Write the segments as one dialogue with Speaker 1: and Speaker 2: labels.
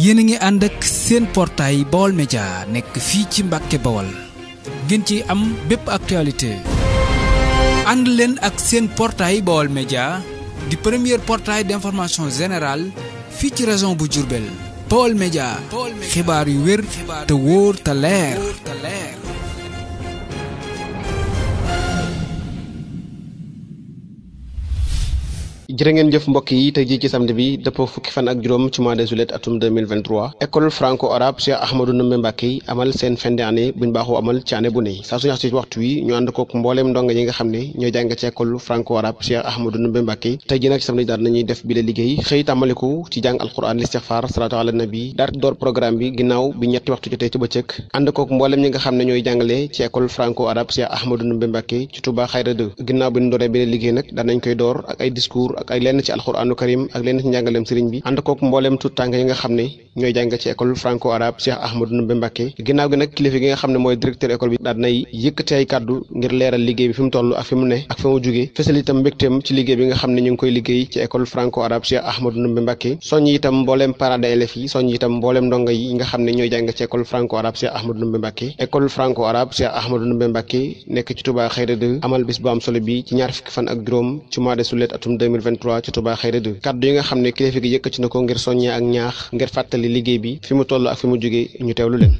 Speaker 1: yéen a ngi ànd ak seen portail Baol Média nekk fii ci Mbàkke Bawol ngeen ci am bépp actualité ànd leen ak seen portail Baol Média di premier portail d'information générale fii ci région bu Diourbel. Baol Média xibaar yu wér te wóor te leer.
Speaker 2: jërë ngeen jëf mbokk yi tey jii ci samedi bi dëppoo fukki fan ak juróom ci mois de juillet atum 2023 école franco arabe Cheikh Ahmadou Ndoumbé Mbacké amal seen fin d'année buñ baaxoo amal ci année bu ne saa suñu ci waxtu wi ñu ànd kook mbooleem ndongo yi nga xam ne ñooy jàng ci école franco arabe Cheikh Ahmadou Ndoumbé Mbacké tey jii nag ci samedi daal nañuy def bi la liggéey xëy tàmmaliku ci jàng alquran listixfar salaatu ala nabi daal door programme bi ginnaaw bi ñetti waxtu jotee ci bëccëg ànd kook mbooleem ñi nga xam ne ñooy jàngale ci école franco arabe Cheikh Ahmadou Ndoumbé Mbacké ci Touba Xayra 2 ginnaaw bi ñu dooree bi la liggéey nag daan nañ koy door ak ay discours ak ay lenn ci alxuraanu karim ak lenn ci njàngaleem sëriñ bi ànd kook mbooleem tout tànk yi nga xam ne ñooy jàng ci école franco arabe Cheikh Ahmadou Ndoumbé Mbacké ginnaaw gi nag kilifa gi nga xam ne mooy directeur école bi daal nay yëkkati ay kàddu ngir leeral liggéey bi fi mu toll ak fi mu ne ak fi mu jógee fësal itam mbégteem ci liggéey bi nga xam ne ñu ngi koy liggéey ci école franco arabe Cheikh Ahmadou Ndoumbé Mbacké soññ itam mbooleem parents d'élèves yi soññ itam mbooleem ndongo yi nga xam ne ñooy jàng ci école franco arabe Cheikh Ahmadou Ndoumbé Mbacké école franco arabe Cheikh Ahmadou Ndoumbé Mbacké nekk ci Touba Xayra 2 amal bis bu am solo bi ci ñaar fukki fan ak juróom ci mois de juillet atum 2023 ci Touba Xayra 2 kaddu yi nga xam ne kilifa gi yëkkati na ko ngir soññee ak ñaax ngir fàttali liggéey bi fi mu toll ak fi mu jógee ñu teewlu leen.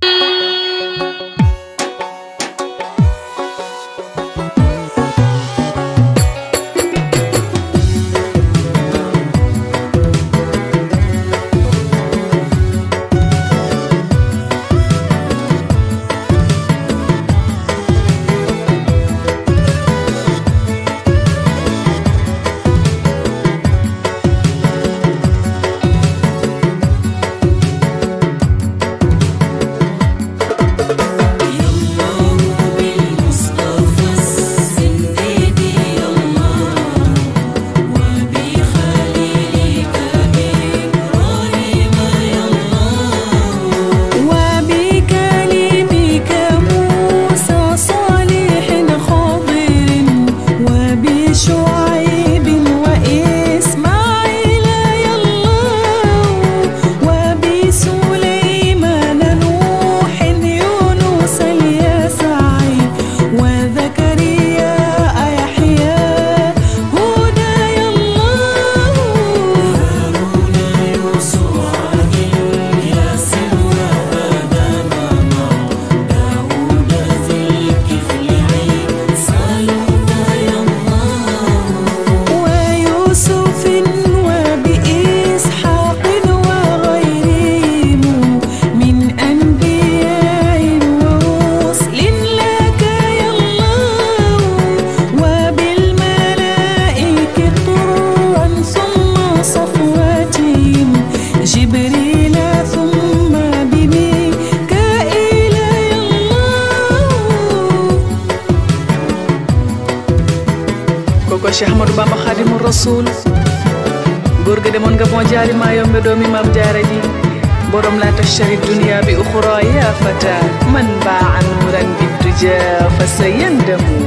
Speaker 3: Cheikh Ahmadou Bamba Khadimou Rasoul góor ga demoon nga moo jaari maa yombe doomi maam jaara ji borom laa tashtari dunya bi uxra ya fata man baa nuuran bi duja fa sa yandamu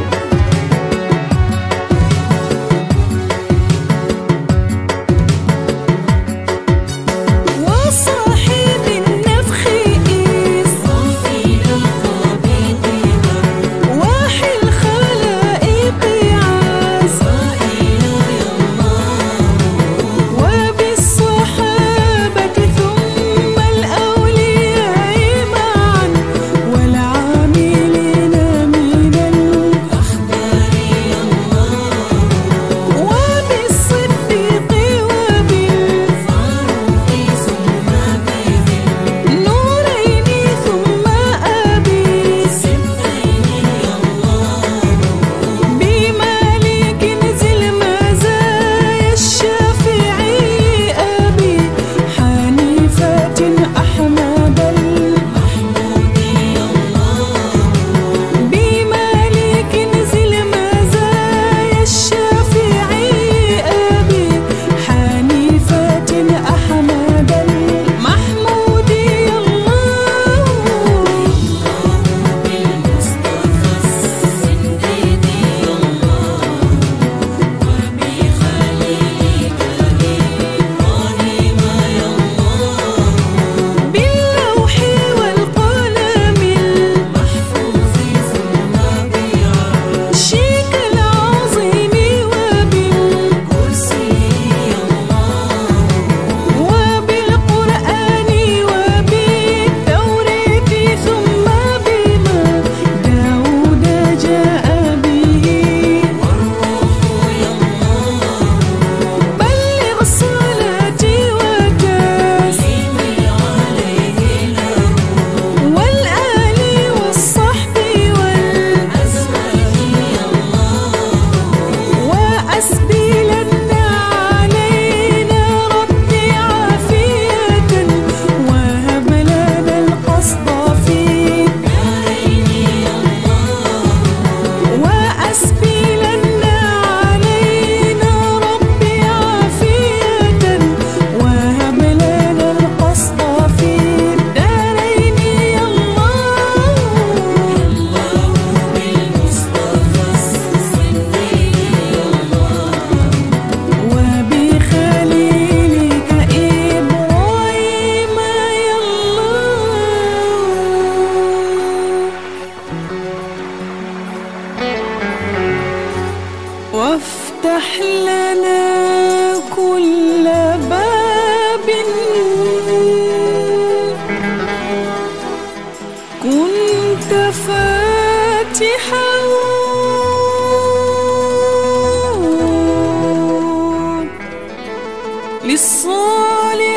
Speaker 3: للصالحين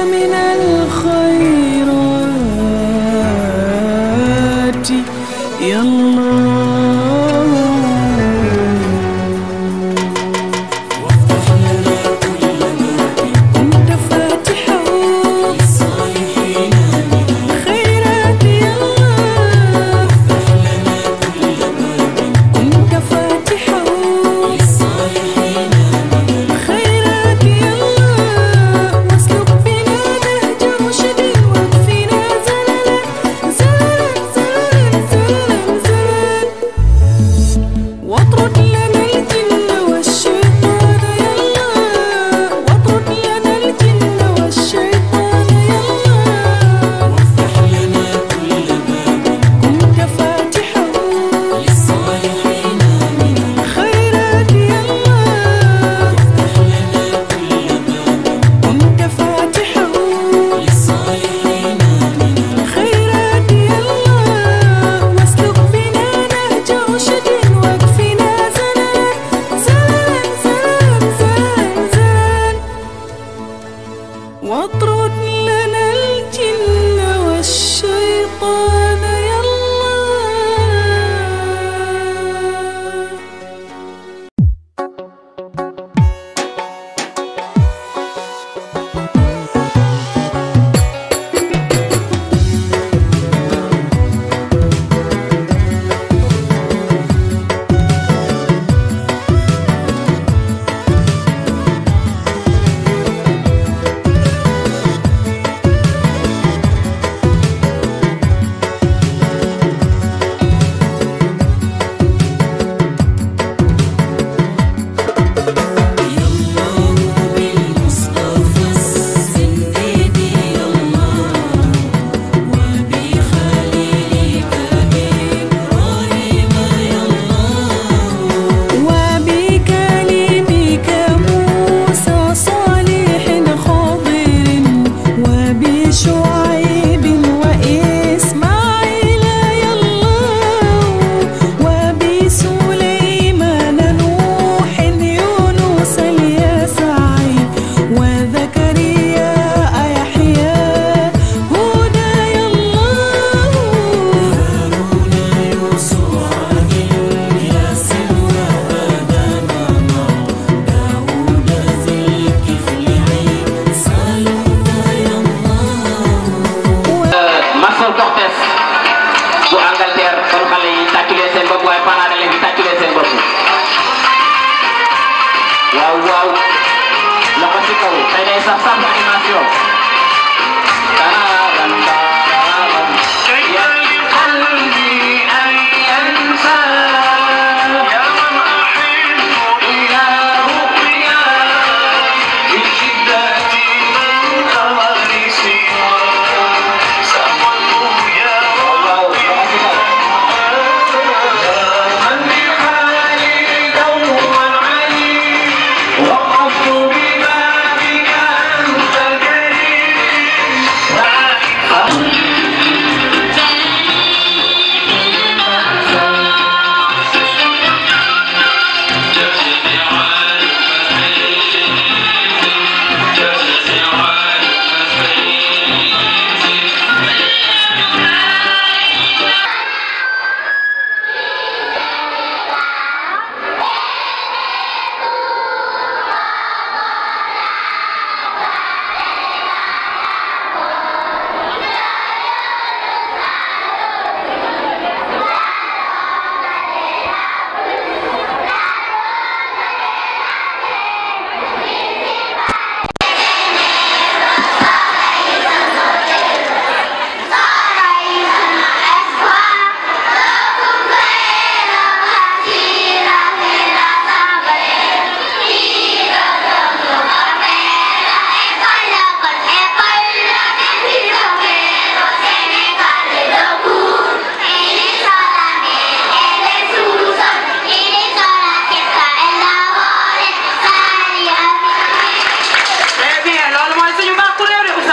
Speaker 3: من الخيرات يا الله.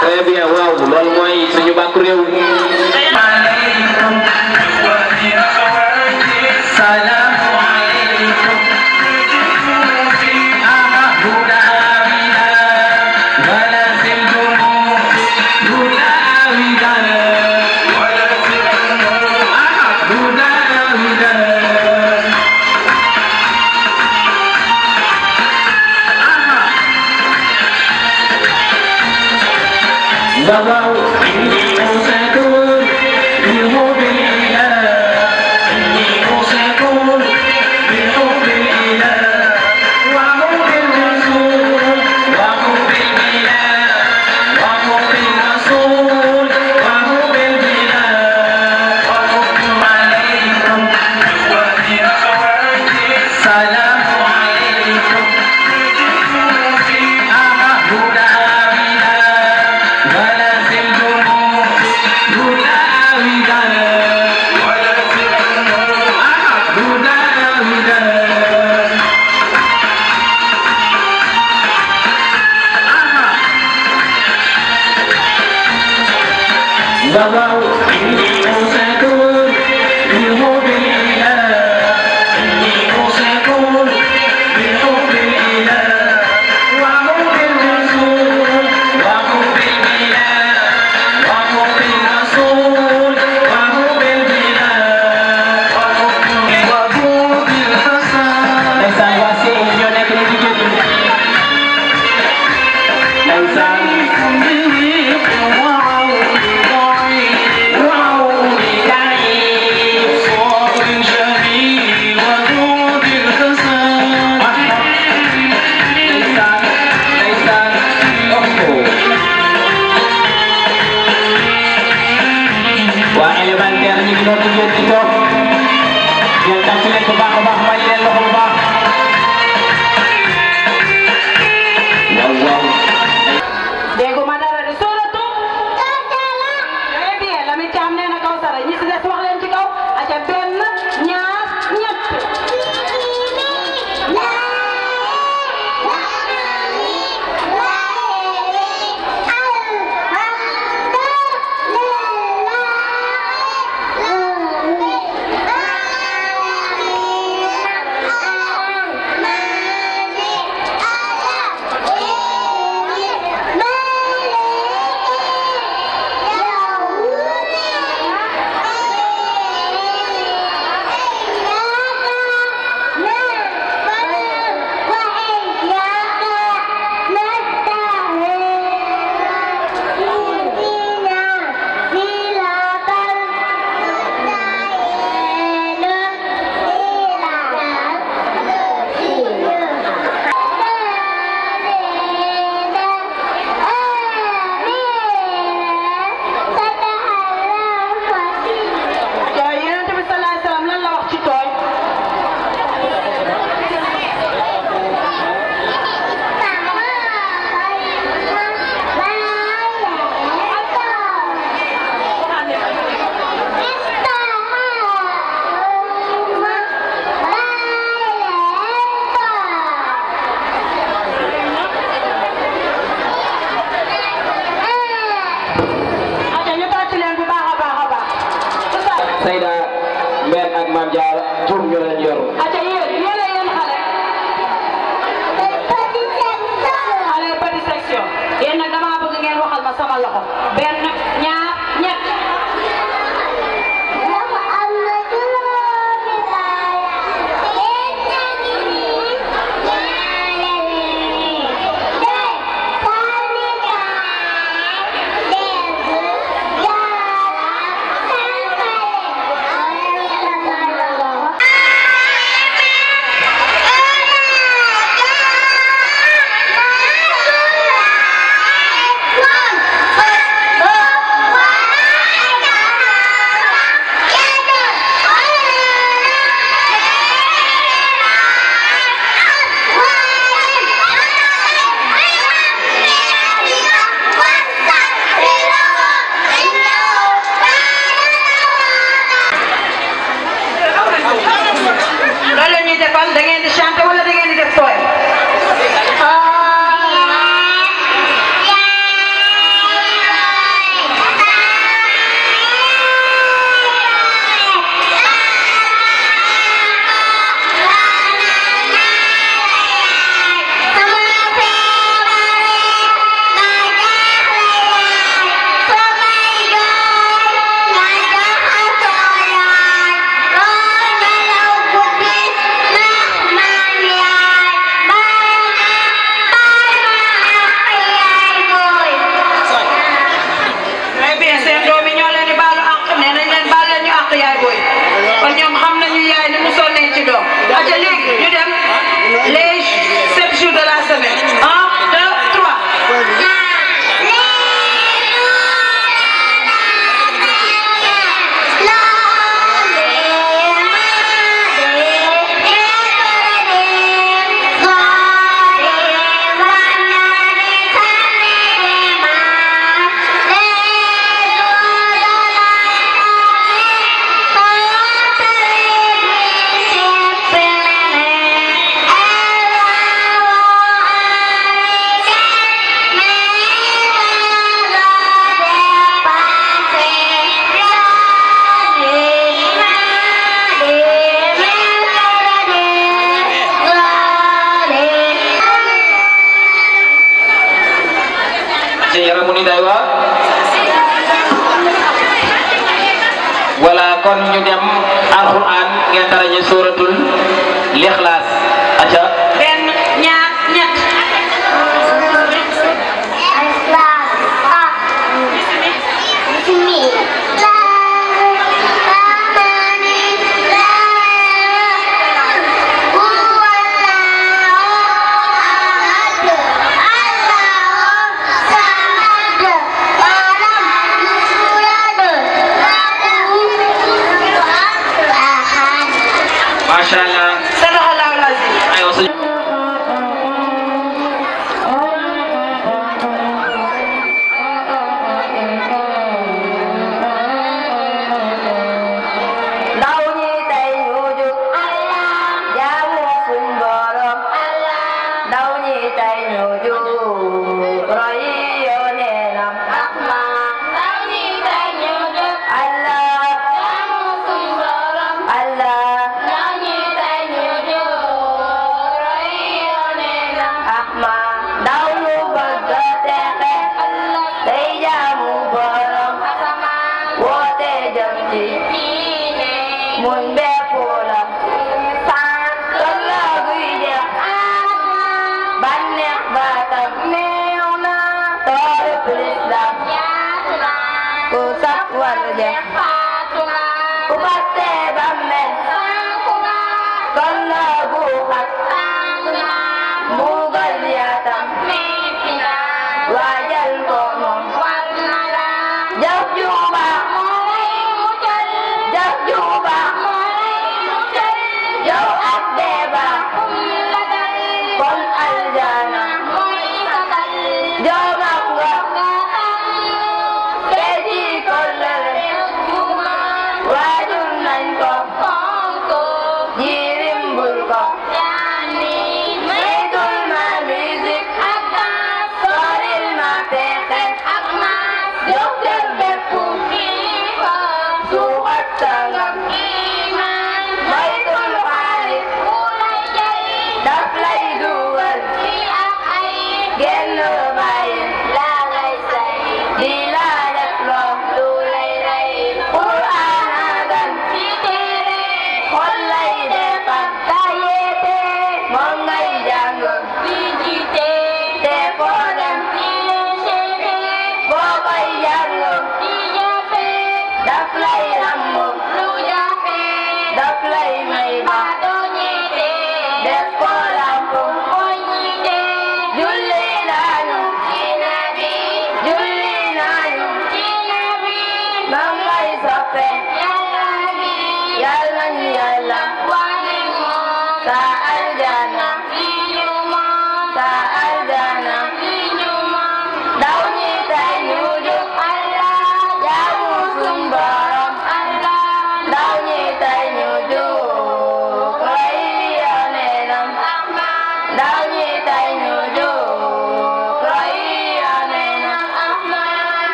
Speaker 4: Très bien, waaw loolu mooy suñu bàkku réew. Salaam aleykum. yaramu nit aywa wala kon ñu dem alquran ngeen daraje suratul ikhlas aca
Speaker 5: benn ñaar ñett
Speaker 4: Masyaallah.
Speaker 5: Sadaqallahul azim.
Speaker 4: Ayo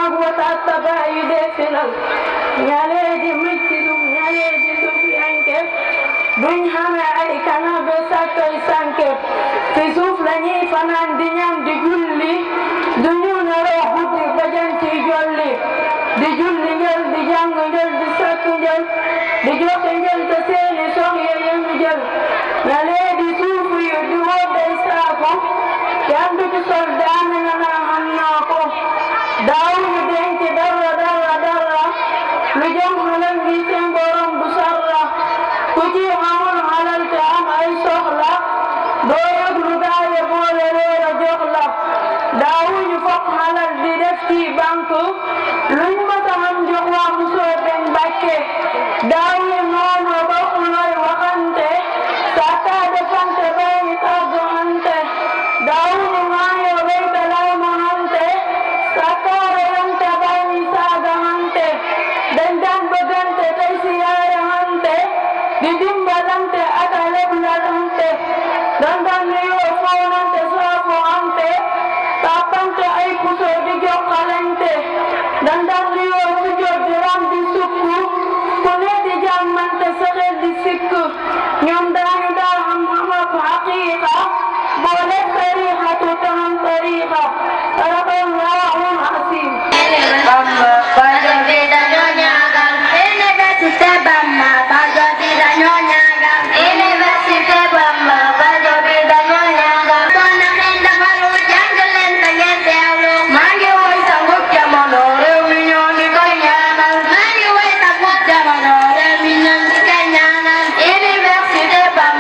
Speaker 6: maag watatta bàyyi dee filal ñalee di mëcc dum ñalee di suf yankeb duñ xame ay kana be sàkkay sànkeb fi suuf lañuy fanaan di ñaan di julli duñu naroo guddi bajan ci jolli di julli njël di jàng njël di sàkk njël di joxe njël te seeni sox ya yem njël ñalee di suuf yu di woo day saako kenn du ci sol daane na naa xam naa ko daawuñu denc dara dara dara lu jëm xalal gi seen borom du sarra ku ci xamul xalal te am ay soxla doo yëg lu gaaye boole reer a jox la daawuñu fokk xalal di def ci banque luñ masa xam jox waa mu soo ben bàkke daawuñu noonu bokk looy waxante saka defante bayi tàggante daawuñu maayo rey dalay mahante saka reyante bayi saagahante dañ daan bëggante tey siyaarahante di dimbalante ak a leblalante dañ daan nuyoo foonante saafoante tàppante ay puso di jokkalante dañ daan nuyoo sujjóot di ram di sukku ku ne di jàmmante saxel di sikk ñoom daañu daa xam-xamab xaqiiqa boole tariixatu taxam tariixa sadaqallahul asiim.
Speaker 7: Bamba bajo bi dañoo ñaagal université Bamba bajo bi dañoo ñaagal université Bamba bajo bi dañoo ñaagal kon na ngeen defaru jàng leen te ngeen teewlu maa ngi woy sangub jamono réew mi ñoo ngi koy ñaanal maa ngi woy sangub jamono réew mi ñoo ngi koy ñaanal université Bamba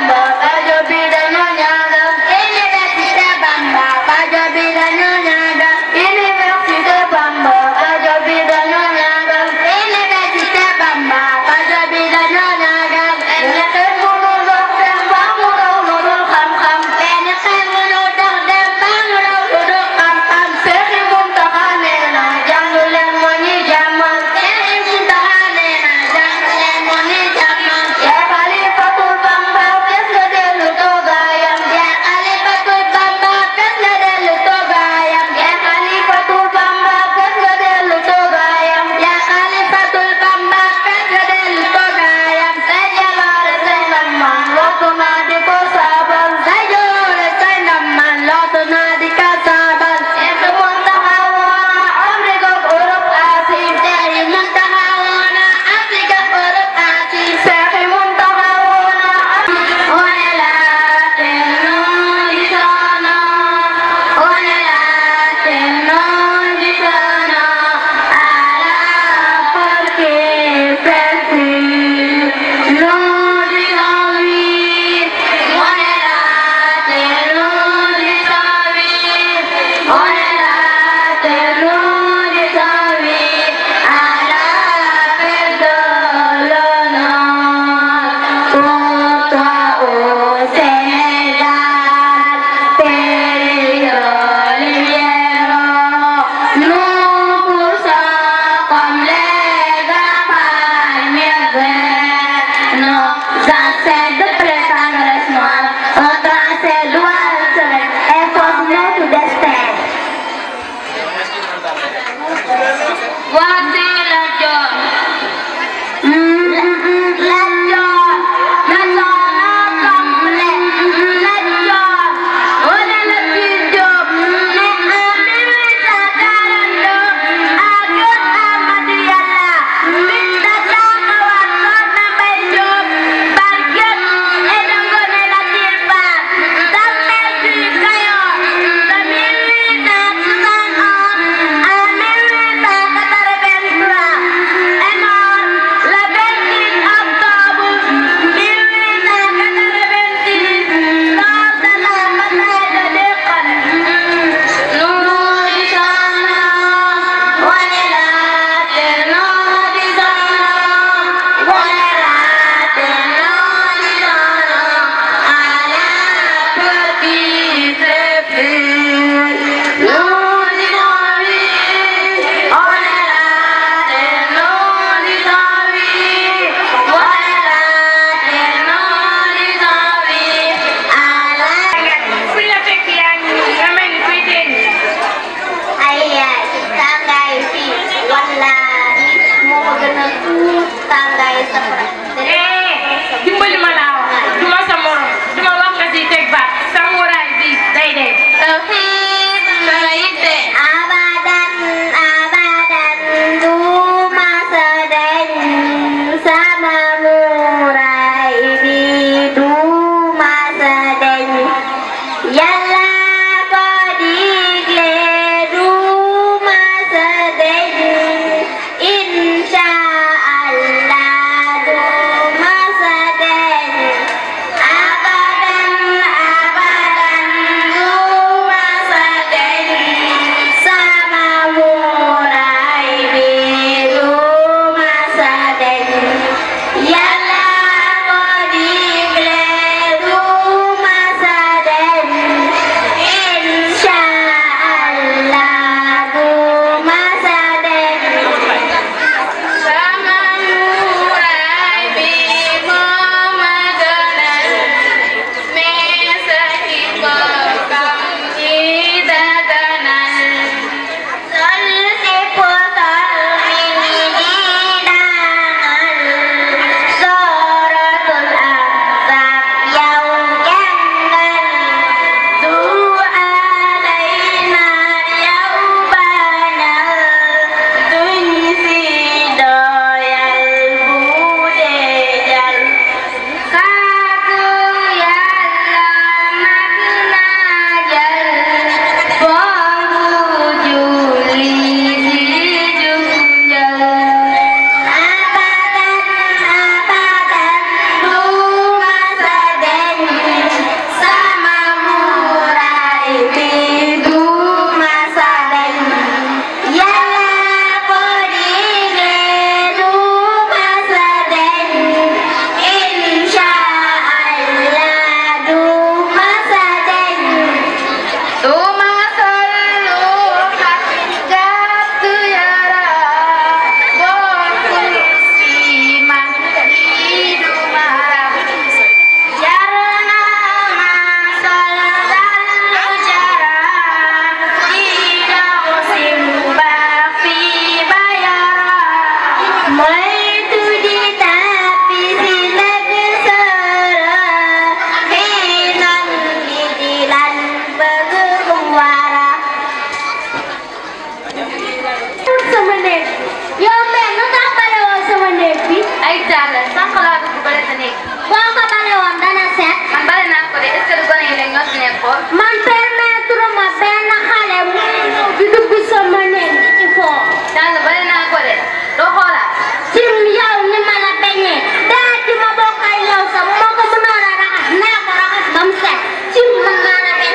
Speaker 7: man permettre ma benn xale mu ñëw di dugg sama néeg di ci foo.
Speaker 8: daal bari naa ko de doo xoolaat.
Speaker 7: cim yow ni ma la peñee daa ci ma bokk ak yow sax moo ko mënoon a raxas naa ko raxas ba mu set cim mën naa la peñ.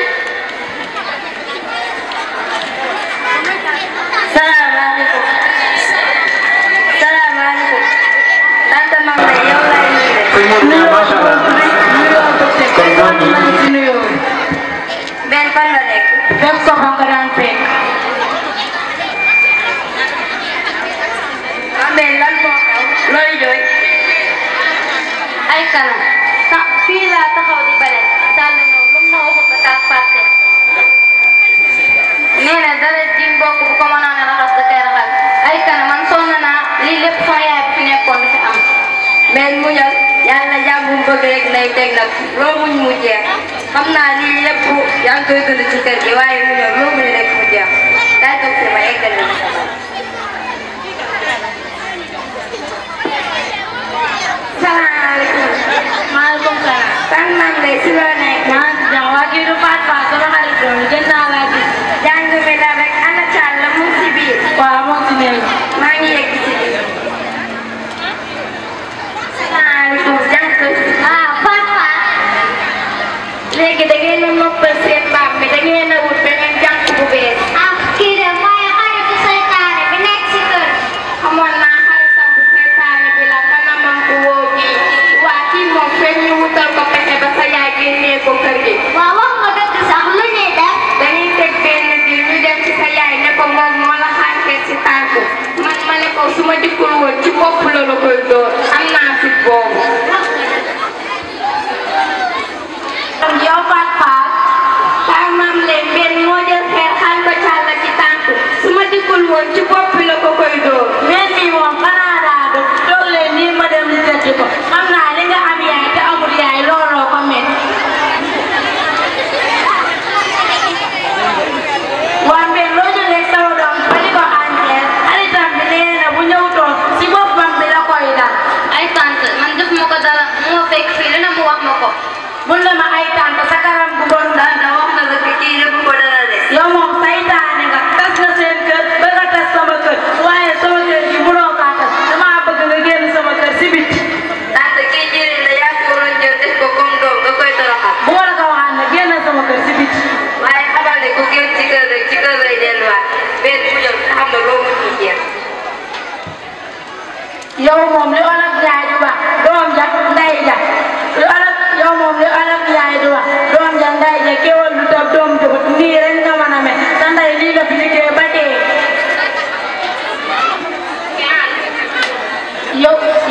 Speaker 8: salaamaaleykum. salaamaaleykum. tante Mame Ndeye yow laay nuyu de. nuyoo benn fan la nekk.
Speaker 7: fekk ko fa nga daan fekk.
Speaker 8: mais lan moo xew looy jooy. ay kanam. fii laa taxaw di bale. sànni ñëw lu ma waxut ba kaa fàtte. nee na dara ji mbokk bu ko mënoon a raxas da koy raxas. ay kanam man sonn naa lii lépp sama yaay bi fi nekkoon du fi am. mais muñal yàlla jàmm bu bëgg rek lay teg nag loo muñ mu jeex. xam naa lii lépp yaa ngi koy dund ci kër gi waaye muñal loo muñ rek mu jeex. kaay toog si ma eggali.
Speaker 7: salaamaaleykum.
Speaker 8: maaleykum salaam.
Speaker 7: Tante Mame Ndeye si loo nekk.
Speaker 8: maa ngi si jàmm waa kii du Fatou Fatou sama xarit doon gën naa laa gis.
Speaker 7: jàng mi la rek ana Thial la mu ngi si biir.
Speaker 8: waaw moo ngi si néeg.
Speaker 7: maa ngi yegg si biir. salaamaaleykum jànk.
Speaker 8: ah Fatou Fatou.
Speaker 7: léegi da ngeen a noppal seen baam bi da ngeen a wut beneen jànk bu bees.
Speaker 8: ah kii de mooy xaritu seytaane bi nekk si kër.
Speaker 7: xamoon naa xaritam bu seytaane bi la kanamam ku woo bii. waa kii moom fekk ñu wutal ko pexe ba sa yaay génnee ko kër gi.
Speaker 8: waaw wax nga dëgg sax lu ñuy def.
Speaker 7: dañuy teg benn diir ñu dem ci sa yaay ne ko moom moo la xànkee ci tànk man ma ne ko su ma dikkul woon ci bopp la la koy dóor am naa fit boobu. yow Fatou Fatou Tante Mame Ndeye benn moo jël xeer xaañ ko Thial ci tànk su ma dikkul woon ci bopp la ko koy dóor.
Speaker 6: mais nii moom xanaa daa doon toog leen nii ma dem li seeti ko xam naa li nga am yaay te amul yaay looloo ko mel. waa mbir loo jógee sama doom ba di ko àndeel xaritam bi nee na bu ñëwutoon si boppam bi la koy dal.
Speaker 8: ay tante man def ma ko dara moo fekk fii lu ne mu wax ma ko.
Speaker 6: mun na ma ay tànk sa kanam bu bon daal
Speaker 8: da wax na la fi kii lépp ko dara de.
Speaker 6: yow moom saytaane nga tas na seen kër ba nga tas sama kër waaye sama kër gi mënoo kaa tas damaa bëgg nga génn sama kër si biti.
Speaker 8: tante kii jëriñ la yaa ko waroon jël def ko comme doom nga koy toroxal.
Speaker 6: bu ma la ko waxaan ne génn sama kër si biti.
Speaker 8: waaye xamal ne ku génn ci kër rek ci kër lay delluwaat benn bu jël xam ne loo mun ci jeex.
Speaker 6: yow moom li olof yaay di wax doom ja ndey ja yow moom li olof yaay di wax doom ja ndey ja kéwal lu tab doom ja nii rek nga mën a mel sa ndey lii la fi liggéey ba dee.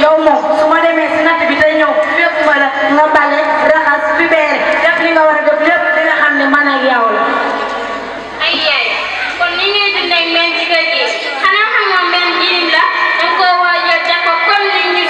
Speaker 6: yow moom su ma demee si natt bi te ñëw fekk ma la nga bale raxas fi beere def li nga war a def lépp di nga xam ne man ak yow la.
Speaker 7: ay yaay kon ni ñuy dundee men ci kër gi xanaa xamoo men jirim la da nga koo waajal def ko comme ni ñu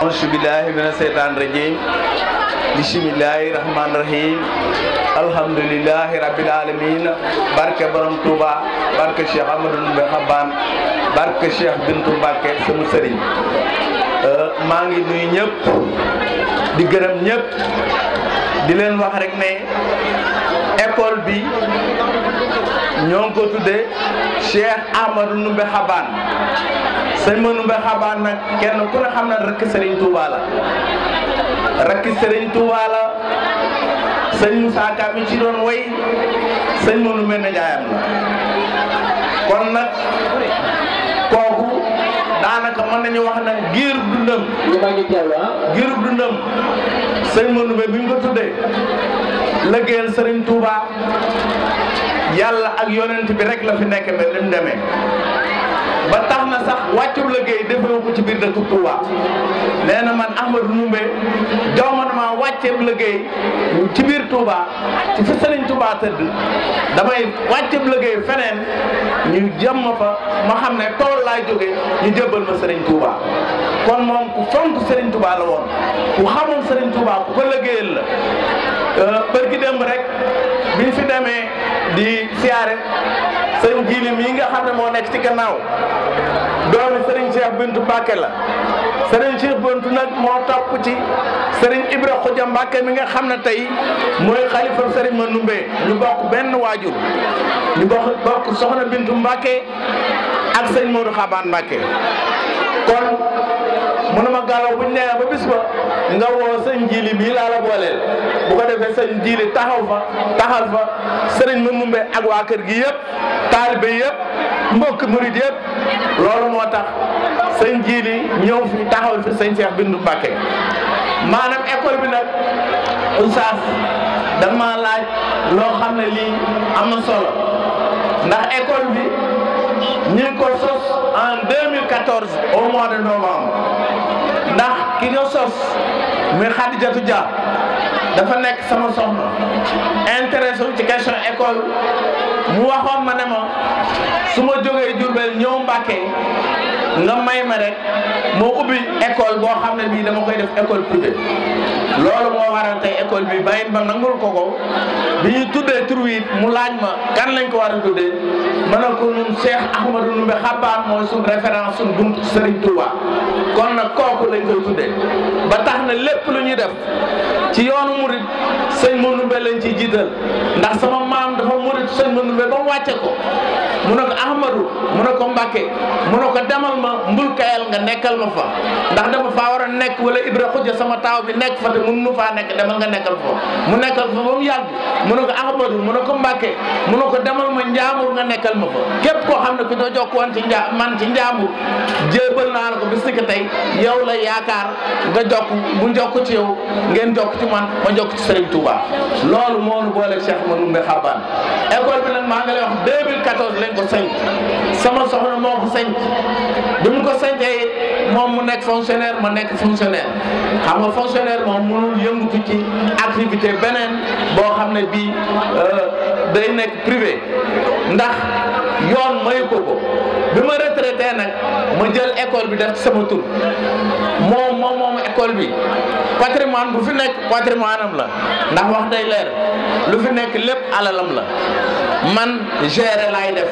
Speaker 9: auzu billahi mina seytaan rajim bismillahi rahman rahim alhamdulillahi rabbil alamin barke borom Touba barke Cheikh Ahmadou Ndoumbé Xabane barke Cheikh Bintou Mbacké sama sëriñ maa ngi nuyu ñëpp di gërëm ñëpp di leen wax rek ne école bi ñoo ngi ko tuddee Cheikh Ahmadou Ndoumbé Xabane sëñ ma Ndoumbé Xabane nag kenn ku ne xam na rakk Serigne Touba la rakk Serigne Touba la sëñ Moussa Ka mi ci doon way sëñ ma Ndoumbé nijaayam la kon nag kooku daanaka mën nañu wax nag giirub dundam sëñ ma Ndoumbé bi ñu ko tuddee liggéeyal Serigne Touba yàlla ak yonent bi rek la fi nekk ba ni mu demee ba tax na sax wàccub liggéey defewu ko ci biir dëkk Touba nee na man Ahmadou Ndoumbé jaw ma dama wàcceeb liggéey ci biir Touba ci fi Serigne Touba tëdd damay wàcceeb liggéey feneen ñu jëm ma fa ma xam ne tool laay jóge ñu jébbal ma Serigne Touba kon moom ku fonk Serigne Touba la woon ku xamoon Serigne Touba ku ko liggéeyal la bërki démb rek biñ fi demee di siyaare sëñ Jili mii nga xam ne moo nekk ci gannaaw doomi Serigne Cheikh Bintou Mbacké la Serigne Cheikh Bintou nag moo topp ci Serigne Ibra Khoudia Mbacké mi nga xam ne tey mooy xalifa Serigne ma Ndoumbé ñu bokk benn waajur ñu bokk soxna Bintou Mbacké ak sëñ Modou Xabane Mbacké kon munuma gàllaw buñ nee ba bis ba nga woo sëñ Jili mii laa la booleel bu ko defee sëñ Jili taxal fa Serigne ma Ndoumbé ak waa kër gi yëpp taalibe yëpp mbokk murid yëpp loolu moo tax sëñ Jili ñëw fi taxawal fi sëñ Cheikh Bintou Mbacké maanaam école bi nag oustaz dama laaj loo xam ne lii am na solo ndax école bi ñu ngi ko sos en 2014 au mois de novembre ndax ki nga sos muy Khadijatou Dia dafa nekk sama soxna intéressé wu ci question école mu waxoon ma ne ma su ma jógee Diourbel ñëw Mbacké nga may ma rek moo ubbi école boo xam ne bii dama koy def école privée loolu moo waral tey école bi bàyyi ba nangul ko bi ñu tuddee tur wi mu laaj ma kan lañ ko war a tuddee ma ne ko ñun Cheikh Ahmadou Ndoumbé Xabane mooy suñ référence suñ buntu Serigne Touba kon nag kooku lañ koy tuddee ba tax na lépp lu ñuy def ci yoonu murid sëñ ma Ndoumbé lañ ciy jiital ndax sama maam dafa murid sëñ ma Ndoumbé ba mu wàcce ko mu ne ko Ahmadou mu ne ko Mbacké mu ne ko demal ma mbul kayal nga nekkal ma fa ndax dafa faa war a nekk wala Ibra Khoudia sama taaw bi nekk fa te mun nu faa nekk demal nga nekkal fa mu nekkal fa ba mu yàgg mu ne ko Ahmadou mu ne ko Mbacké mu ne ko demal ma Njaambur nga nekkal ma fa képp koo xam ne ku doo jokk woon ci man ci Njaambur jébal naa la ko bis ni tey yow la yaakaar nga jokk bu jokk ci yow ngeen jokk ci man ma jokk ci Serigne Touba loolu moo nu boole Cheikh Ahmadou Ndoumbé Xabane école bi nag maa ngi lay wax 2014 lañ ko sañ sama soxna moo ko sañ bi mu ko sañtee moom mu nekk fonctionnaire ma nekk fonctionnaire xam nga fonctionnaire moom mënul yëngutu ci activité beneen boo xam ne bii day nekk privé ndax yoon mayu ko bi ma retraité nag ma jël école bi def ci sama tur moom école bi patrimoine bu fi nekk patrimoine am la ndax wax day leer lu fi nekk lépp alalam la man gérer laay def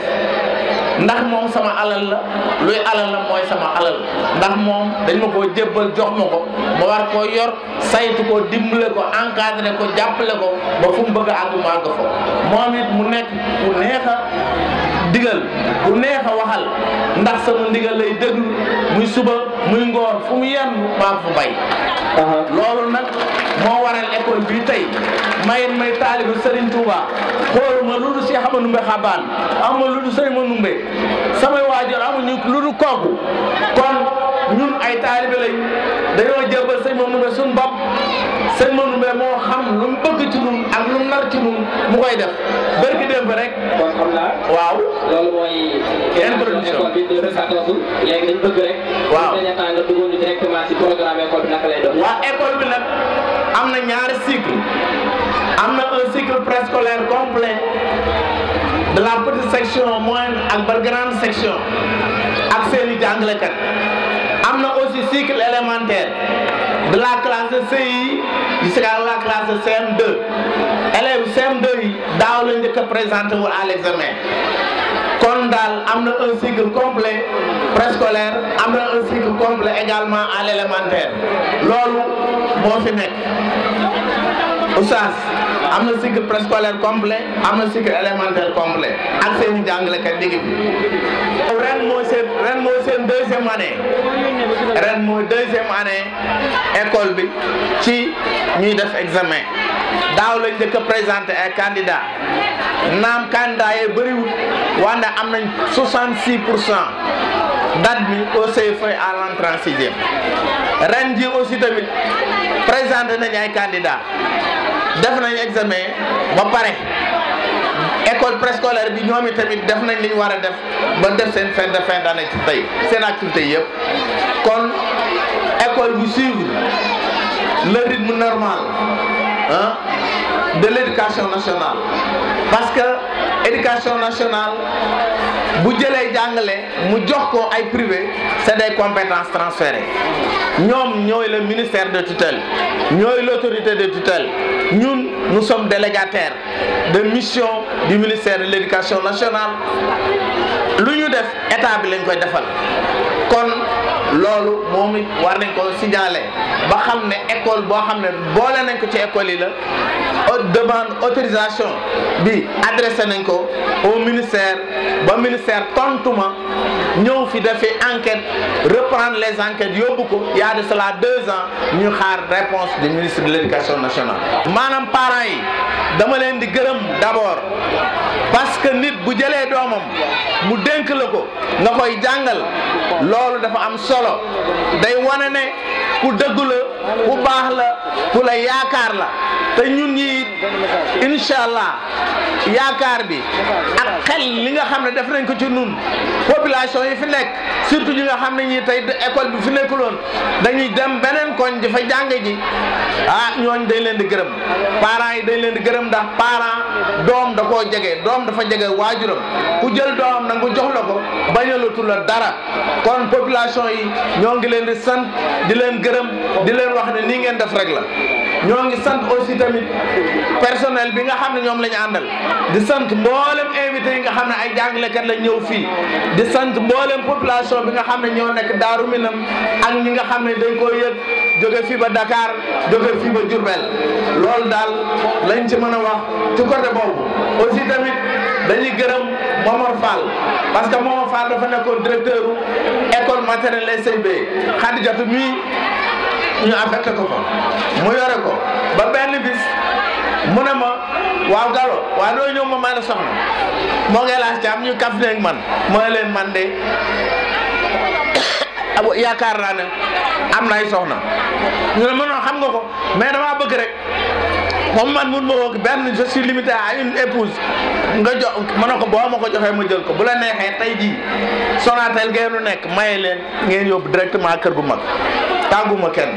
Speaker 9: ndax moom sama alal la luy alal la mooy sama alal ndax moom dañ ma koo jébbal jox ma ko ma war koo yor saytu ko dimbale ko encadré ko jàppale ko ba fu mu bëgg a àgg ma àgg fa moom it mu nekk ku neex a digal ku neex a waxal ndax sama ndigal lay déglu muy suba muy ngoon fu mu yenn maa ko fa bay loolu nag moo waral école bi tey may taalibu Serigne Touba xooluma lu dul Cheikh Ahmadou Ndoumbé Xabane am ma lu dul Serigne ma Ndoumbé samay waajur amuñu lu dul kooku kon ñun ay taalibe lañ dañoo jëbal Serigne ma Ndoumbé suñu bopp Serigne ma Ndoumbé moo xam lu mu bëgg ci ñun ak lu mu nar ci ñun mu koy def bërki démb rek
Speaker 4: kon xam naa
Speaker 9: waaw
Speaker 4: loolu mooy introduction bi 2014 léegi dañ bëgg rek
Speaker 9: waaw
Speaker 4: dañu temps nga duggoon directement ci programme école bi naka lay doon
Speaker 9: waa école bi nag am na ñaari cycle am na un cycle préscolaire complet de la petite section moyenne ak ba grande section ak seeni jàngalekat am na aussi cycle élémentaire de la classe de CI jusqu'à la classe de CM2 élèves CM2 yi daaw la njëkk a présenté wu à l'examen kon daal am na un cycle complet préscolaire am na un cycle complet également à l'élémentaire loolu moo fi nekk oustaz am na cycle préscolaire complet am na cycle élémentaire complet ak seen jàngalekat digg bi ren mooy seen deuxième année ren mooy deuxième année école bi ci ñuy def examen daaw lañ njëkk a présenté ay candidats naam candidat yi bëriwul wante am nañ 66% d'admis au CFEE à l'entrée en sixième ren ji aussi tamit présenté nañ ay candidats def nañ examen ba pare école préscolaire bi ñoom tamit def nañ li ñu war a def ba def seen fin d'année ci tey seen activité yëpp kon école bu suivre le rythme normal de l'éducation nationale parce que éducation nationale bu jëlee jàngale mu jox ko ay privé c'est des compétences transférées ñoom ñooy le ministère de tutelle ñooy l'autorité de tutelle ñun nous sommes délégataires de mission du ministère de l'éducation nationale lu ñu def état bi lañ koy defal kon loolu moom it war nañ ko signaler ba xam ne école boo xam ne boole nañ ko ci école yi la demande autorisation bi adressé nañ ko au ministère ba ministère tontuma ñëw fi defee enquête reprendre les enquêtes yóbbu ko il y a de cela 2 ans ñu xaar réponse du ministre de l'éducation nationale maanaam parents yi dama leen di gërëm d'abord parce que nit bu jëlee doomam mu dénk la ko nga koy jàngal loolu dafa am solo day wane ne ku dëggu la ku baax la ku la yaakaar la te ñun ñi incha allah yaakaar bi ak xel li nga xam ne def nañ ko ci nun population yi fi nekk surtout ñi nga xam ne ñi tey école bi fi nekkuloon dañuy dem beneen koñ di fa jàng ji ñooñ dañ leen di gërëm parents yi dañ leen di gërëm ndax parent doom da koo jege doom dafa jege waajuram ku jël doomam nag nga jox la ko bañalatu la dara kon population yi ñoo ngi leen di sant di leen gërëm di leen wax ne nii ngeen def rek la ñoo ngi sant aussi tamit personnel bi nga xam ne ñoom la ñu àndal di sant mboolem invité yi nga xam ne ay jàngalekat la ñëw fii di sant mboolem population bi nga xam ne ñoo nekk Daaru Minam ak ñi nga xam ne dañ koo yëg jóge fii ba Dakar jóge fii ba Diourbel loolu daal lañ ci mën a wax ci côté boobu aussi tamit dañuy gërëm Momar Fall parce que Momar Fall dafa nekkoon directeur école maternelle SCB Khadijatou mii ñu affecté ko fa mu yore ko ba benn bis mu ne ma waaw Gallo waaw doo ñëw ma may la soxna moo ngi laaj caam ñu kaf neeg man mooy leen man de yaakaar naa ne am na ay soxna ñu ne mënoo xam nga ko mais damaa bëgg rek moom man mun ma woo benn je suis limité à une épouse nga jox ma ne ko boo ma ko joxee ma jël ko bu la neexee tey jii Sonatel geenu nekk maye leen ngeen yóbbu directement kër gu mag tàgguma kenn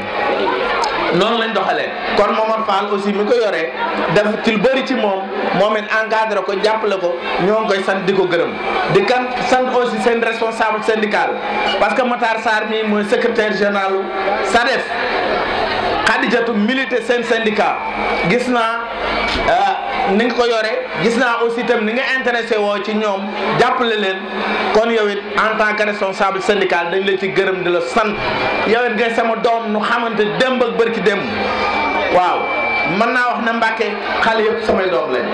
Speaker 9: noonu lañ doxalee kon Momar Fall aussi mi ko yoree def ci lu bëri ci moom it encadré ko jàppale ko ñoo ngi koy sant di ko gërëm di kan sant aussi seen responsable syndical parce que Matar Sarr mi mooy secrétaire général SADEF Khadijatou milité seen syndicat gis naa ni nga ko yore gis naa aussi tam ni nga intéressé woo ci ñoom jàppale leen kon yow it en tant que responsable syndical dañ la ci gërëm di la sant yow it ngay sama doom nu xamante démb ak bërki démb waaw mën naa wax ne Mbàkke xale yëpp samay doom lañ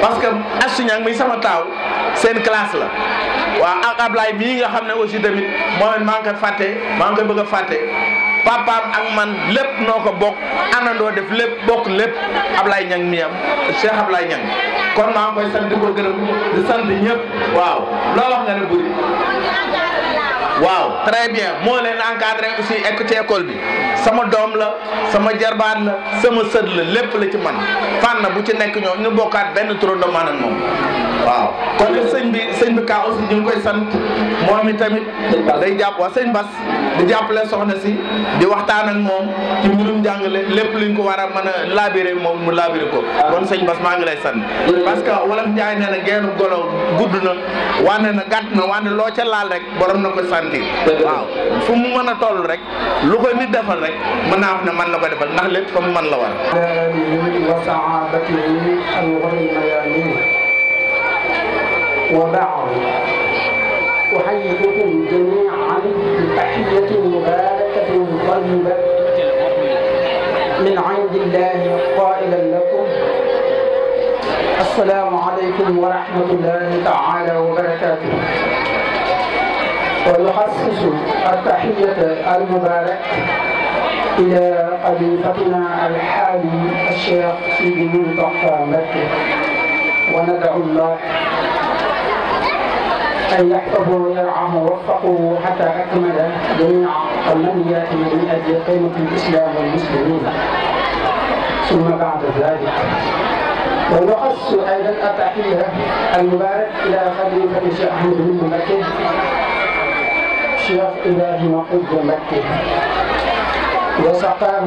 Speaker 9: parce que Astou mi sama taaw seen classe la waaw ak Ablaye bii nga xam ne aussi tamit moom it maa ngi koy bëgg a fàtte papaam ak man lépp noo ko bokk àndandoo def lépp bokk lépp Ablaye Niang mi am Cheikh Ablaye Niang kon maa ngi koy sant di ko gërëm di sant ñëpp waaw loo wax nga ne buri waaw très bien moo leen encadré aussi ci école bi sama doom la sama jarbaat la sama sët la lépp la ci man fànn bu ci nekk ñoo ñu bokkaat benn turando man ak moom waaw kon sëñ bi ka aussi ñu ngi koy sant moom i tamit day jàpp waa sëñ Bass di jàppale soxna si di waxtaan ak moom ci mbirum jàngale lépp luñ ko war a mën a labiré moom mu labiré ko kon sëñ Bass maa ngi lay sant parce que wolof Njaay nee na geenu golo gudd na wane na gàtt na wane loo ca laal rek borom na ko santi waaw fu mu mën a toll rek lu ko nit defal rek mën naa wax ne man la ko defal ndax lépp fa mu mën la war
Speaker 10: wa sahabatihi al-ghurri mayamin wa ba'd أحييكم جميعا بتحية مباركة طيبة من عند الله قائلا لكم السلام عليكم ورحمة الله تعالى وبركاته. ويخصص التحية المباركة إلى خليفتنا الحالي الشيخ سيدي منتقى مكة، وندعو الله أن يحفظه ويرعاه ووفقه حتى أكمل جميع المنياته من أجل قيمة الإسلام والمسلمين. ثم بعد ذلك ونخص أيضا التحية المبارك إلى خليفة الشيخ أحمد بن مكي شيخ إبراهيم حج مكي وسقاه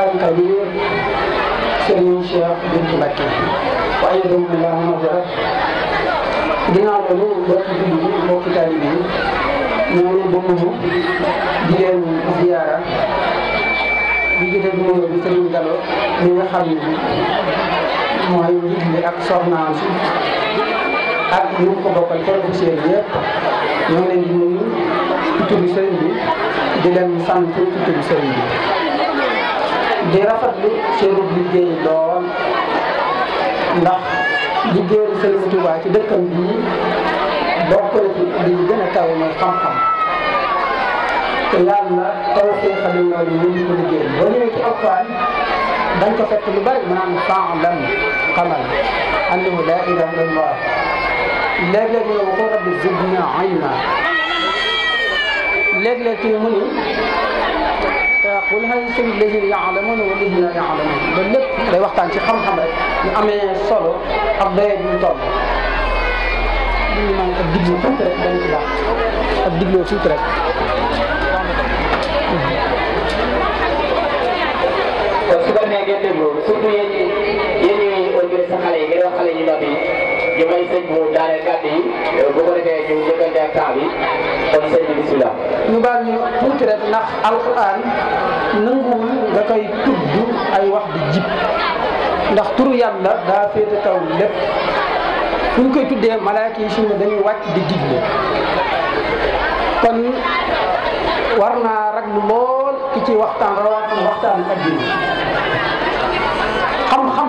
Speaker 10: الكبير سيد الشيخ بن مكي وأيضا الله مغفرة. ginnaaw loolu mbokki jullit yi mbokki taalibe yi ñoo leen ba nuyu di leen ziyaara di jëte bi nuyoo bi Sëriñ Gallo mi nga xam ne mooy njiit li ak soxnaam si ak ñu ko bokkal professeur yëpp ñoo leen di nuyu ci turu sëriñ bi di leen sant ci turu sëriñ bi di rafetlu seenu liggéey lool ndax liggéeyal Sëriñ Tuubaa ci dëkkam bii bokk na ci li gën a kawe mooy xam-xam te yàlla tawfeexal loolu ñu ngi ko liggéeyal boo ñëwee ci Alxuraan dañ ko fekk lu bari maanaam fa'lam xamal annahu laa ilaaha illallah léeg-léeg ñu ne ko rabbi zidna ilma léeg-léeg kii mu ni qul hal yastawi allaziina ya'lamuuna wallaziina laa ya'lamuun ba lépp day waxtaan ci xam-xam rek ñu amee solo ak doye bi ñu toll li ñu naan ak diglu tuuti rek dañu ci baax ak digloo tuuti rek
Speaker 4: kon su ko nee ngeen déglu surtout yéen ñuy organiser xale yi ngeen wax xale yi ndaw yi ñu may sëñ mu daaneel kàddu yi bu ko defee ñu jëkkante ak temps bi kon sëñ bi bisimilah.
Speaker 10: ñu baal ñu tuuti rek ndax alquran nanguwul nga koy tudd ay wax di jib ndax turu yàlla daa féete kaw lépp fu ñu koy tuddee malaaka yi suñu dañuy wàcc di digle kon war naa raglu lool ki ci waxtaan rawatina waxtaan ak diine xam-xam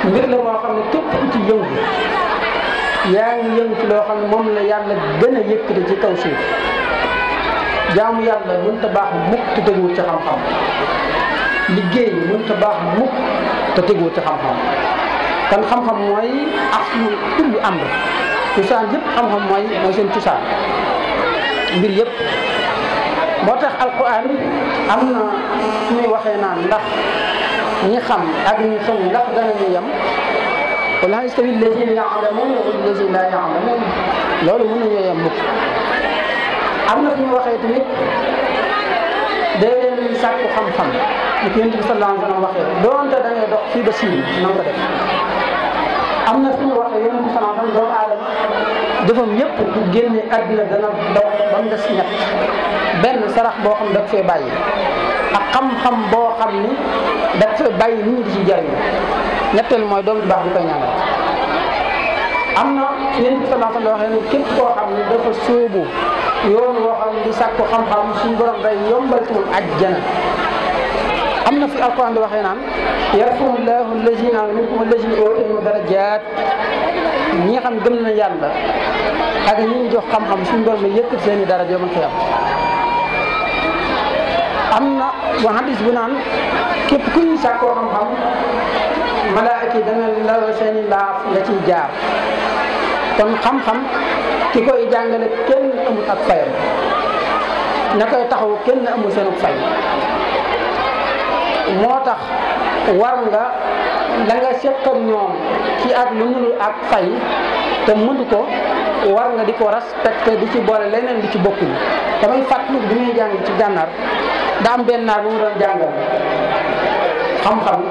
Speaker 10: mbir la moo xam ne képp ku ci yëngu yaa ngi yëngu ci loo xam ne moom la yàlla gën a yëkkati ci kaw suuf jaamu yàlla mënut a baax mukk te teguwul ci xam-xam liggéey mënut a baax mukk te teguwul ci xam-xam kon xam-xam mooy aslu kulli amr cosaan yëpp xam-xam mooy seen cosaan mbir yëpp moo tax alquran am na su ñuy waxee naan ndax ñi xam ak ñi xamul ndax danañu yem qul hal yastawi allaziina ya'lamuuna wallaziina laa ya'lamuun loolu mën nañoo yem mukk am na fu ñu waxee tamit day leen sàkku xam-xam ni ko Yonent bi sallallahu alayhi wa sallam waxee doonte da ngay dox fii ba Siin na nga ko def am na fu ñu waxee Yonent bi sallallahu alayhi wa sallam doomu aadama defam yëpp bu génne àddina dana dox ba mu des ñett benn sarax boo xam da fee bàyyi ak xam-xam boo xam ni da fee bàyyi nit ñi di ci jariñu ñetteel mooy doom ju baax di koy ñaanal am na Yonent bi sallallahu alayhi wa sallam waxee ne képp koo xam ne dafa sóobu yoon woo xam ne di sàkku xam-xam suñu borom day yombal ci moom àjjana am na fi alquran di waxee naan yarfa'u llaahu allaziina aamanu minkum wallaziina uutul ilma darajaat ñi nga xam ne gëm na yàlla ak ñi ñu jox xam-xam suñu borom la yëkkati seeni daraja yoo mën ko am na wa hadis bu naan képp ku ñu sàkkoo xam-xam malaaka yi dana la seeni laaf nga ciy jaar kon xam-xam ki koy jàngale kenn amul ak fayam ña koy taxaw kenn amul seen fay moo tax war nga la nga seq ak ñoom ci ak lu nuru ak fay te mënu ko war nga di ko respecté di ci boole leneen di ci bokkul damay fàttali bi muy jàng ci gànnaar da am benn naar bu mu doon jàngal xam-xam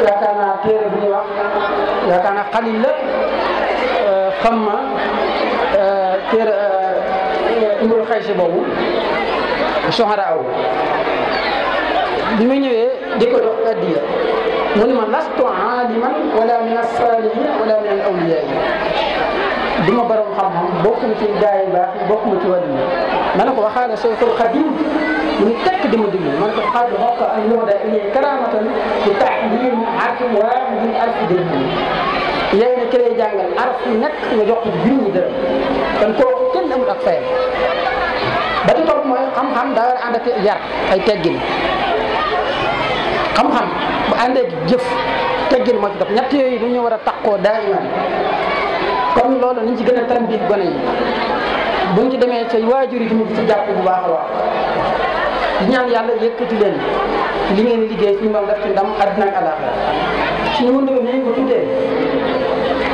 Speaker 10: yaakaar naa téere bi ñuy wax yaakaar naa xalil la xam ma téere Imrul Xaysi boobu Soxaraaw bi ma ñëwee di ko jox addiya mu ne ma lastu aaliman wala min as-saalihin wala min al-awliyaa du ma borom xam-xam bokkuma ci gaay yi baax bokkuma ci wàllu yi ma ne ko waxaale Seyxul Xadiim mu ngi tekk di ma déglu ma ne ko xaar xokk ak yoda ilay karaamatan di tax lii arfi waa min arfi dirham yéen a këlee jàngal arf nekk nga jox ko junni dërëm kon kooku kenn amul ak fayam ba ci topp mooy xam-xam daa war a ànd ak yar ay teggin xam-xam bu àndee jëf teggin moo ci topp ñett yooyu dañu war a takkoo daayiman kon loolu nañ ci gën a tambiih gone yi buñ ci demee ca waajur yi tamit ci jàpp bu baax a baax di ñaan yàlla yëkkati leen li ngeen liggéey suñu moom def ci ndam àddina ak àllaaxira suñu wënde ni ko tuddee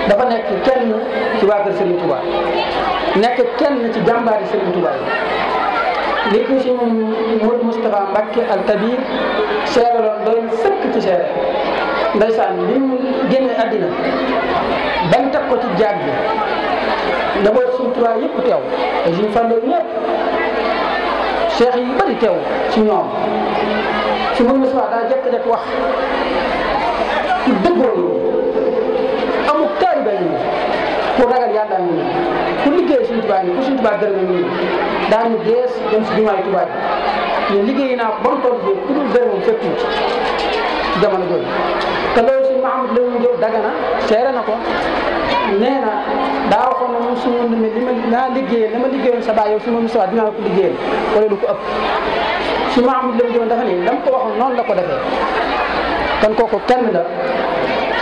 Speaker 10: dafa nekk kenn ci waa kër Serigne Touba nekk kenn ci jàmbaari Serigne Touba yi li ko suñu Modou Moustapha Mbacké al Kabir seeraloon doy sëkk ci seere ndeysaan li mu génne àddina bañ teg ko ci jaag bi njaboot Serigne Touba yëpp teew te suñu fàndoor ñëpp cheikh yi bari teew ci ñoom su Modou Moustapha daa jekk-jekk wax ku dëggoo amul taalibe yi ku ragal yàlla ñu ku liggéey Sëriñ Tuubaa ku Sëriñ Tuubaa gërëm ñu daañu gees dem si jumaay Tuubaa ñu liggéey naa ba mu toll fii ku dul gërëm fépp ci jamono jooju te loolu suñu Mahamad la ñu jóg Dagana seere na ko nee na daa waxoon na moom suñu ndumi li ma naa liggéeyal li ma liggéeyoon sa baay yow su ma musuwaat dinaa ko liggéeyal wala lu ko ëpp su Mahamad la ñu jóg dafa nii dama ko waxoon noonu la ko defee kon kooku kenn la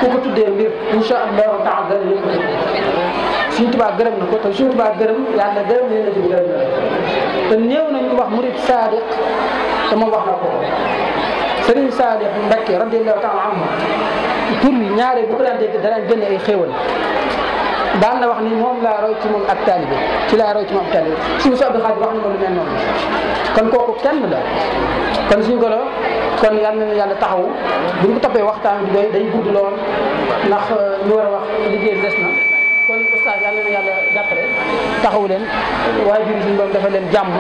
Speaker 10: ku ko tuddee mbir incha allahu taala dana yëpp Sëriñ Tuubaa gërëm na ko te Sëriñ Tuubaa gërëm yàlla gërëm leen na ci gërëm na te néew nañu wax murid saadiq te moom wax na ko Sëriñ Saadiq Mbacké radiyallahu taala anhu tur bi ñaare bu ko daan dégg danaan génne ay xéewal daan na wax ni moom laa roy ci moom ak taalibe ci laa roy ci moom ak taalibe suñu so Abdou Khadre wax na ma lu mel noonu kon kooku kenn la kon suñu ko la kon yal na yàlla taxawu bu ñu ko toppee waxtaan bi doy day gudd lool ndax ñu war a wax liggéey des na kon oustaz yal na yàlla jàppale taxawu leen waajur yi suñu borom dafa leen jàmm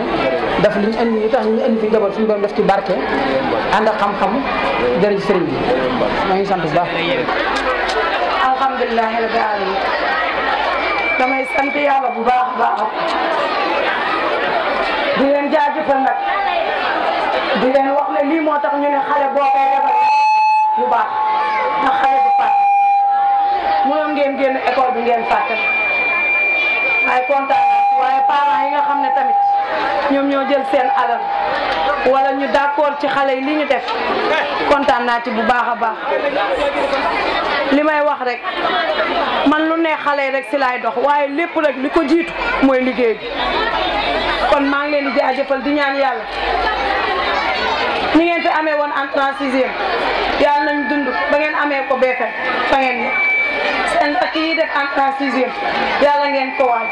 Speaker 10: daf li ñu indi li tax ñu indi fi njaboot suñu borom def ci barke ànd ak xam-xam jërëjëf sëriñ bi maa ngi sant bu baax.
Speaker 6: alhamdulilah rabbil alamin damay sant yàlla bu baax a baax di leen jaajëfal nag di leen wax ne lii moo tax ñu ne xale boo koy defal lu baax ndax xale du fàtte mënoon ngeen génn école bi ngeen fàtte waaye kontaan waaye parents yi nga xam ne tamit ñoom ñoo jël seen alal wala ñu d'accord ci xale yi li ñu def kontaan naa ci bu baax a baax li may wax rek man lu ne xale yi rek si laay dox waaye lépp rek li ko jiitu mooy liggéey bi kon maa ngi leen di jaajëfal di ñaan yàlla ni ngeen fi amee woon entrée en sixième yàlla nañ dund ba ngeen amee ko BFEM fa ngeen ne seen rakk yi def entrée en sixième yàlla ngeen ko waaj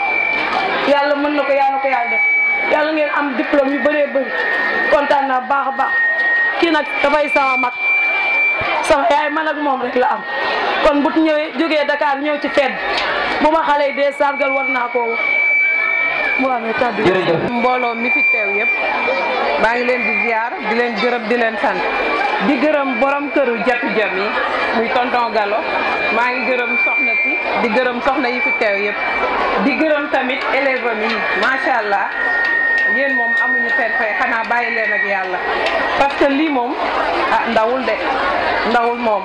Speaker 6: yàlla mën na ko yàlla def yàlla ngeen am diplôme yu bëree bëri kontaan naa baax a baax kii nag dafay sama mag sama yaay man ak moom rek la am kon bu ñëwee jógee Dakar ñëw ci fedd bu ma xale yi dee sargal war naa koo mu amee kàddu
Speaker 11: mbooloo mi fi teew yëpp maa ngi leen di ziar di leen gërëm di leen sant di gërëm borom këru Jatu Jam yi muy tonton Gallo maa ngi gërëm soxna si di gërëm soxna yi fi teew yëpp di gërëm tamit élèves am yi macha allah yéen moom amuñu seen fay xanaa bàyyi leen ak yàlla parce que lii moom ah ndawul de ndawul moom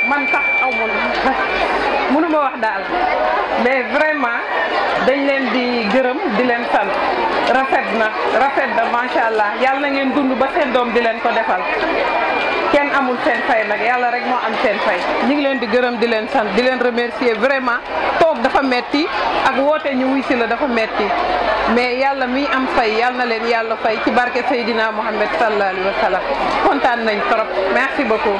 Speaker 11: man sax aw ma mënuma wax daal mais vraiment dañ leen di gërëm di leen sant rafet na macha allah yàlla na ngeen dund ba seen doom di leen ko defal kenn amul seen fay nag yàlla rek moo am seen fay ñu ngi leen di gërëm di leen sant di leen remercier vraiment toog dafa metti ak woote ñu wuy si la dafa metti mais yàlla mi am fay yàlla na leen yàlla fay ci barke Seydina Mohamed sallallahu alayhi wa sallam kontaan nañ trop merci beaucoup.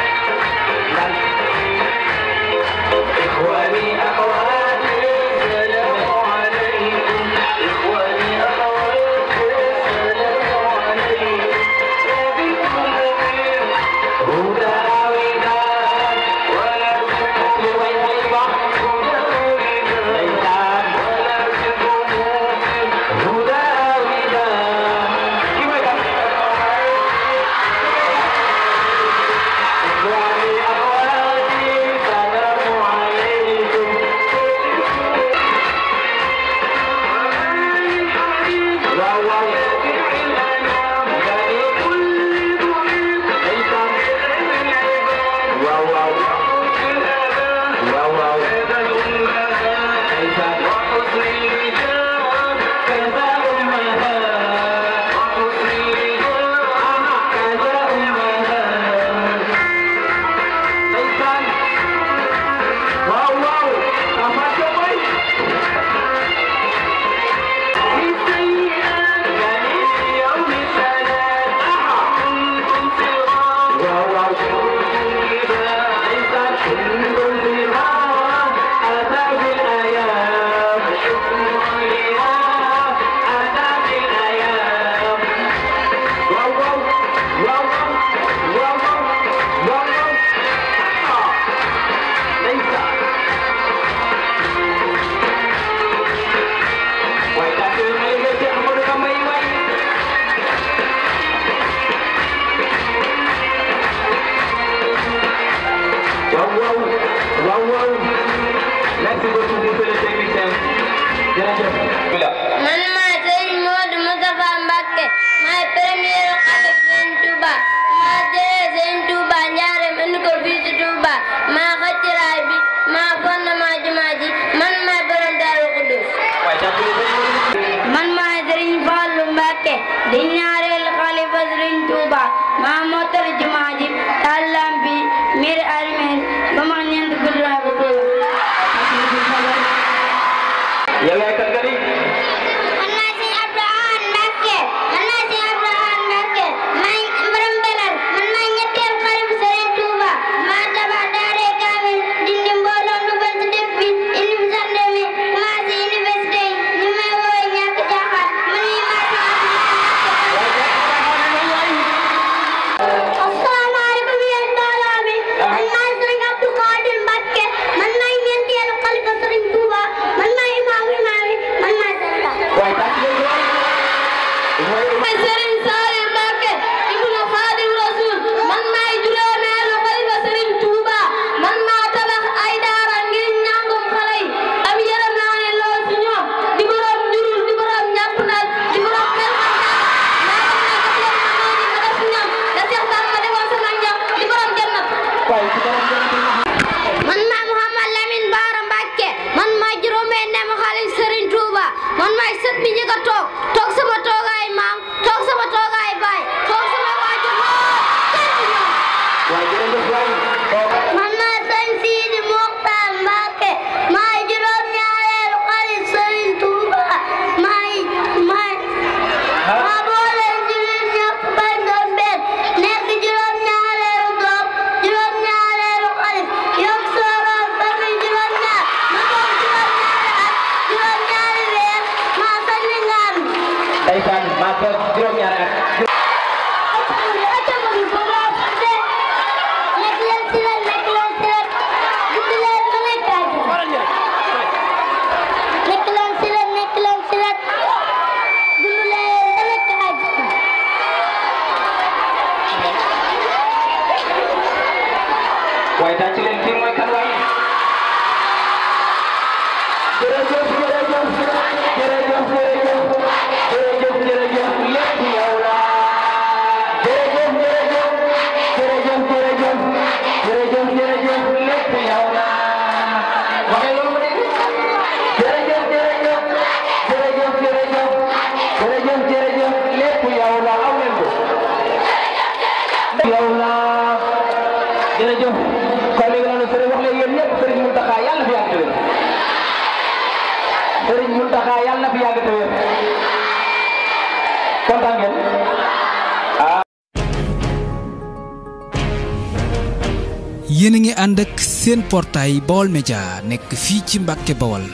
Speaker 1: yéen a ngi ànd ak seen portail Baol Média nekk fii ci Mbàkke Bawol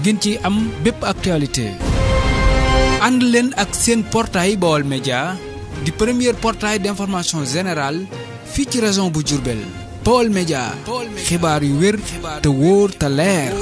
Speaker 1: ngeen ci am bépp actualité ànd leen ak seen portail Baol Média di premier portail d'information générale fii ci région bu Diourbel Baol Média xibaar yu wér te wóor te leer